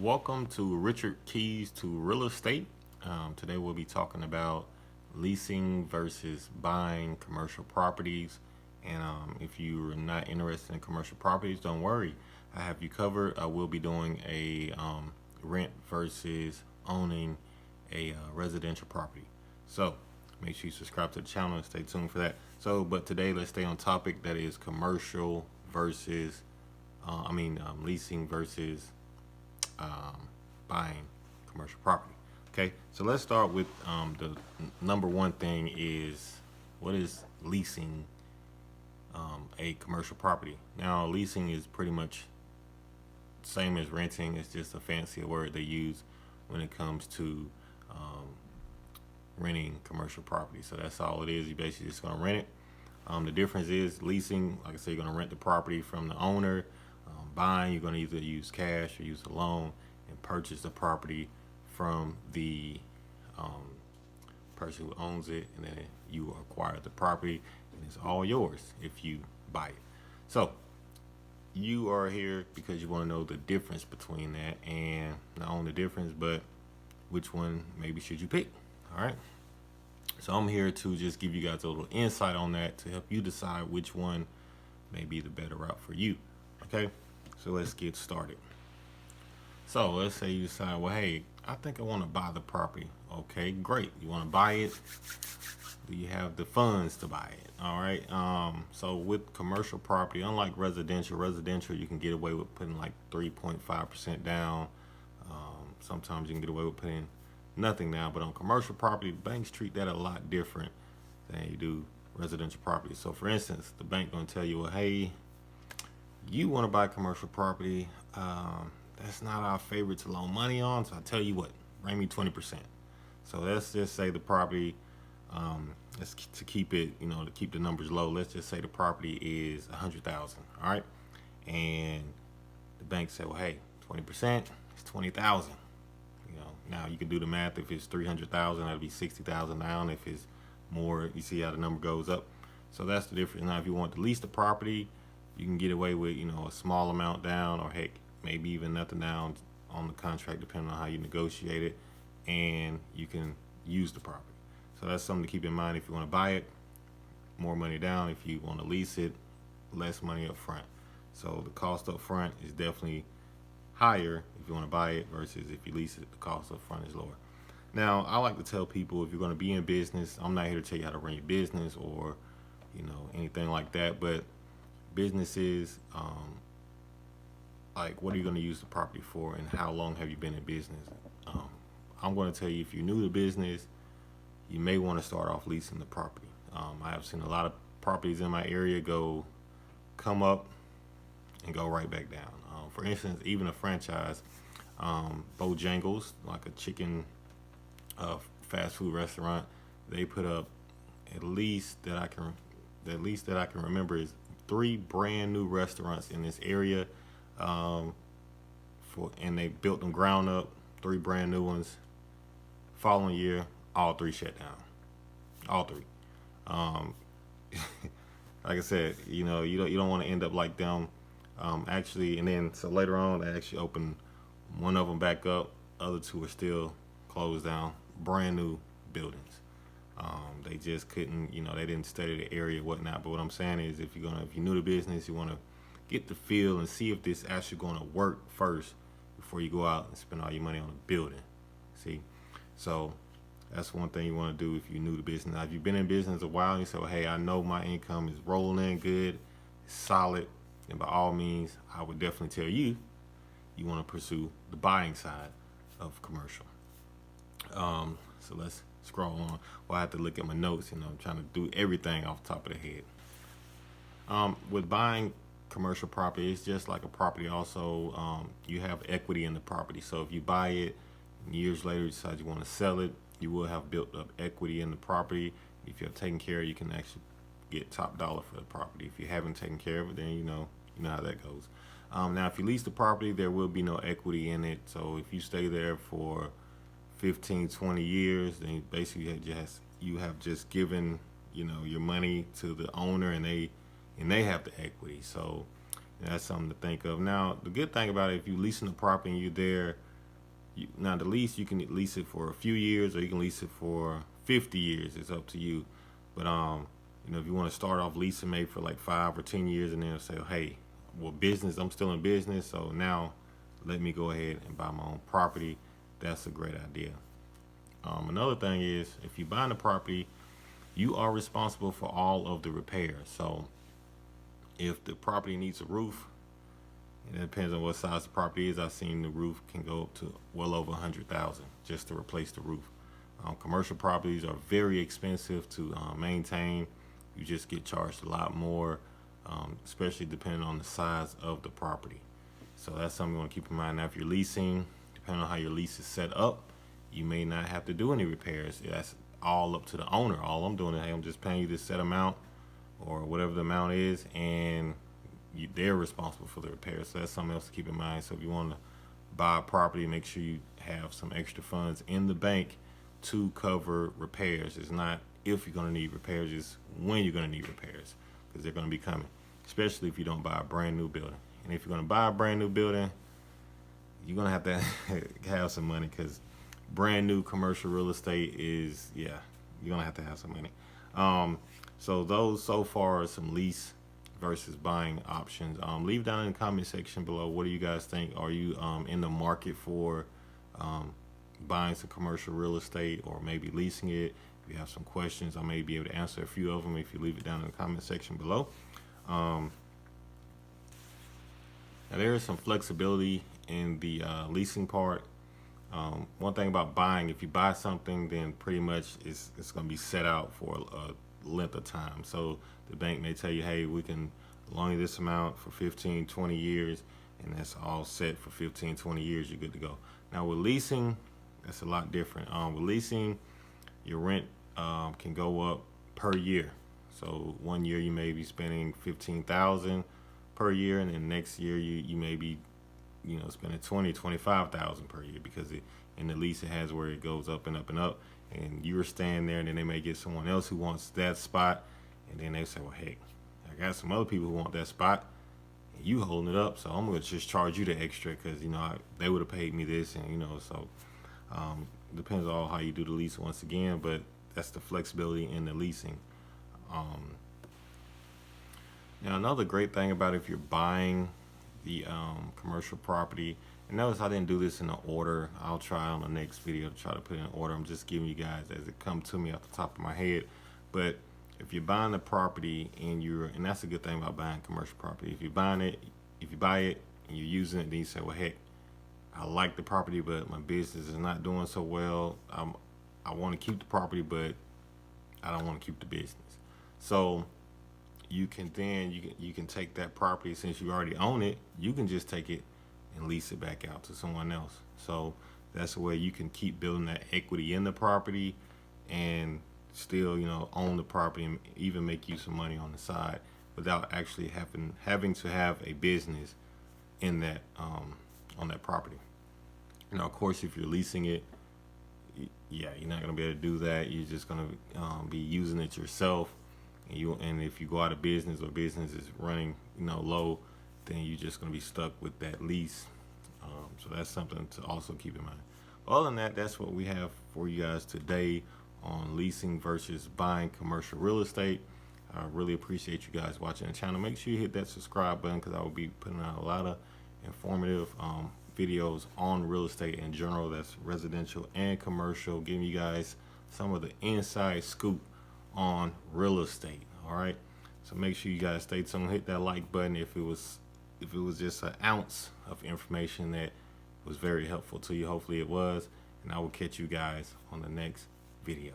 Welcome to Richard Keys to Real Estate. Today we'll be talking about leasing versus buying commercial properties. And if you're not interested in commercial properties, don't worry. I have you covered. I will be doing a rent versus owning a residential property. So make sure you subscribe to the channel and stay tuned for that. But today let's stay on topic that is commercial versus, leasing versus um, buying commercial property. Okay, so let's start with the number one thing is what is leasing a commercial property. Now, leasing is pretty much same as renting. It's just a fancier word they use when it comes to um, renting commercial property. So that's all it is. You basically just going to rent it. The difference is leasing, like I said, you're going to rent the property from the owner. Buying, you're going to either use cash or use a loan and purchase the property from the um, person who owns it, and then you acquire the property, and it's all yours if you buy it. So you are here because you want to know the difference between that, and not only the difference, but which one maybe should you pick. All right. So I'm here to just give you guys a little insight on that to help you decide which one may be the better route for you. Okay. So let's get started. So let's say you decide, well, hey, I think I want to buy the property. Okay, great. You want to buy it? Do you have the funds to buy it? All right. So with commercial property, unlike residential, you can get away with putting like 3.5% down. Sometimes you can get away with putting nothing down. But on commercial property, banks treat that a lot different than you do residential property. So for instance, the bank gonna tell you, well, hey, you want to buy commercial property. That's not our favorite to loan money on. So I tell you what, bring me 20%. So let's just say the property, let's to keep it, to keep the numbers low. Let's just say the property is 100,000. All right, and the bank said, well, hey, 20% is 20,000. Now you can do the math. If it's 300,000, that'll be 60,000 down. If it's more, you see how the number goes up. So that's the difference. Now, if you want to lease the property, you can get away with a small amount down, or heck, maybe even nothing down on the contract, depending on how you negotiate it, and you can use the property. So that's something to keep in mind. If you want to buy it, more money down. If you want to lease it, less money up front. So the cost up front is definitely higher if you want to buy it versus if you lease it, the cost up front is lower. Now, I like to tell people, if you're going to be in business, I'm not here to tell you how to run your business or anything like that, but businesses, like, what are you going to use the property for, and how long have you been in business? I'm going to tell you, if you're new to business, you may want to start off leasing the property. I have seen a lot of properties in my area come up and go right back down. For instance, even a franchise, Bojangles, like a chicken fast food restaurant, they put up at least that I can remember is 3 brand new restaurants in this area, and they built them ground up, 3 brand new ones. Following year, all 3 shut down, all 3. Um, like I said, you don't want to end up like them. Actually, and then so later on, they actually opened one of them back up. Other 2 are still closed down, brand new buildings. They just couldn't, they didn't study the area, whatnot. But what I'm saying is, if you're new to business, you want to get the feel and see if this actually going to work first before you go out and spend all your money on a building. See, so that's one thing you want to do if you're new to business. Now, if you've been in business a while and you say, well, hey, I know my income is rolling in good, it's solid, then by all means, I would definitely tell you want to pursue the buying side of commercial. So let's scroll on. Well, I have to look at my notes. I'm trying to do everything off the top of the head. With buying commercial property, it's just like a property. Also, you have equity in the property. So if you buy it, and years later you decide you want to sell it, you will have built up equity in the property. If you're taking care of it, you can actually get top dollar for the property. If you haven't taken care of it, then you know how that goes. Now, if you lease the property, there will be no equity in it. So if you stay there for 15, 20 years, then basically you have just given your money to the owner, and they have the equity. So that's something to think of. Now, the good thing about it, if you leasing the property and you're there Now the lease, you can lease it for a few years or you can lease it for 50 years. It's up to you. But if you want to start off leasing maybe for like 5 or 10 years, and then say, hey, well, business, I'm still in business, so now let me go ahead and buy my own property. That's a great idea. Another thing is, if you're buying a property, you are responsible for all of the repairs. So if the property needs a roof, it depends on what size the property is. I've seen the roof can go up to well over 100,000 just to replace the roof. Commercial properties are very expensive to maintain. You just get charged a lot more, especially depending on the size of the property. So that's something you want to keep in mind. Now, if you're leasing, depending on how your lease is set up, you may not have to do any repairs. That's all up to the owner. All I'm doing is, hey, I'm just paying you this set amount or whatever the amount is, and they're responsible for the repairs. So that's something else to keep in mind. So if you want to buy a property, make sure you have some extra funds in the bank to cover repairs. It's not if you're going to need repairs, it's when you're going to need repairs, because they're going to be coming, especially if you don't buy a brand new building. And if you're going to buy a brand new building, you're going to have some money, because brand new commercial real estate is, you're going to have some money. So those so far are some lease versus buying options. Leave down in the comment section below, what do you guys think? Are you in the market for buying some commercial real estate, or maybe leasing it? If you have some questions, I may be able to answer a few of them if you leave it down in the comment section below. Now there is some flexibility in the leasing part. One thing about buying, if you buy something, then pretty much it's going to be set out for a length of time. So the bank may tell you, hey, we can loan you this amount for 15, 20 years, and that's all set for 15, 20 years, you're good to go. Now with leasing, that's a lot different. With leasing, your rent can go up per year. So 1 year you may be spending $15,000 per year, and then next year you may be spending $25,000 per year, because in the lease it has where it goes up and up and up, and you're staying there, and then they may get someone else who wants that spot, and then they say, well, hey, I got some other people who want that spot, and you holding it up, so I'm gonna just charge you the extra, because they would have paid me this, and so depends on how you do the lease once again, but that's the flexibility in the leasing. Now another great thing about if you're buying the commercial property, and notice I didn't do this in the order. I'll try on the next video to try to put it in order. I'm just giving you guys as it come to me off the top of my head. But if you're buying the property and that's a good thing about buying commercial property. If you buy it and you're using it, then you say, well, heck, I like the property, but my business is not doing so well. I want to keep the property, but I don't want to keep the business. So you can take that property, since you already own it, you can just take it and lease it back out to someone else. So that's a way you can keep building that equity in the property and still own the property and even make you some money on the side without actually having to have a business in that on that property. Of course, if you're leasing it, you're not going to be able to do that. You're just going to be using it yourself. And if you go out of business, or business is running low, then you're just going to be stuck with that lease. So that's something to also keep in mind. Other than that, that's what we have for you guys today on leasing versus buying commercial real estate. I really appreciate you guys watching the channel. Make sure you hit that subscribe button, because I will be putting out a lot of informative videos on real estate in general. That's residential and commercial, giving you guys some of the inside scoop on real estate. All right, so make sure you guys stay tuned. Hit that like button if it was just an ounce of information that was very helpful to you. Hopefully it was, and I will catch you guys on the next video.